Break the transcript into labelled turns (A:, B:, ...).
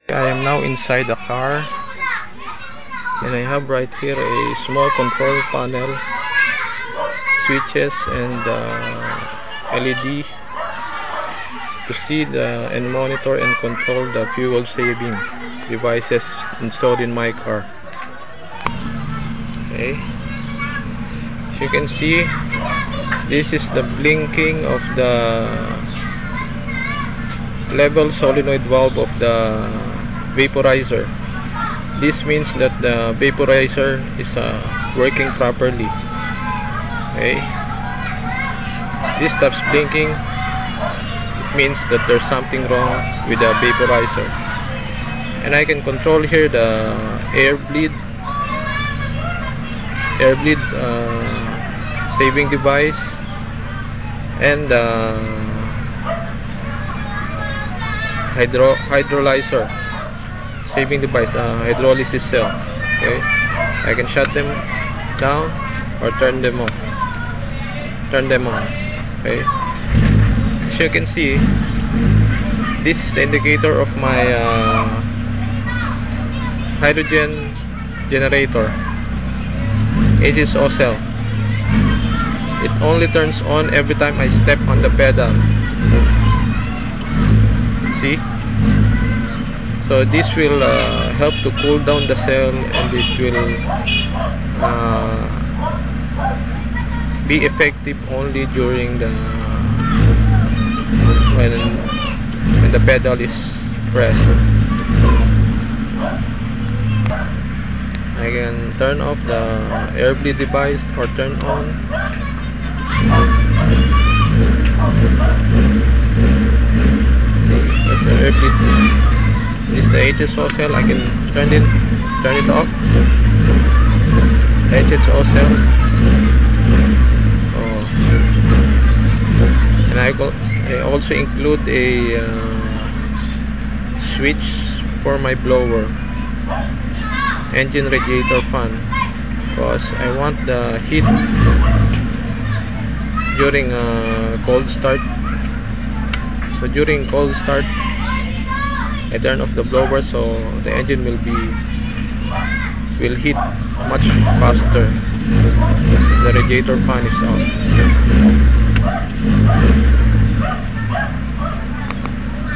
A: I am now inside the car and I have right here a small control panel, switches and LED to see and monitor and control the fuel saving devices installed in my car. Okay, as you can see, this is the blinking of the level solenoid valve of the vaporizer. This means that the vaporizer is working properly. Okay, this stops blinking. It means that there's something wrong with the vaporizer. And I can control here the air bleed saving device and hydrolyzer saving device, hydrolysis cell. Okay, I can shut them down or turn them on. Okay, as you can see, this is the indicator of my hydrogen generator, HSO cell. It only turns on every time I step on the pedal. See? So this will help to cool down the cell, and it will be effective only during the when the pedal is pressed. I can turn off the air bleed device or turn on. That's the air bleed. This is the HSO cell. I can turn it off. HSO cell. Oh. And I also include a switch for my blower, engine radiator fan, because I want the heat during cold start. So during cold start, I turn off the blower so the engine will heat much faster. The radiator fan is on.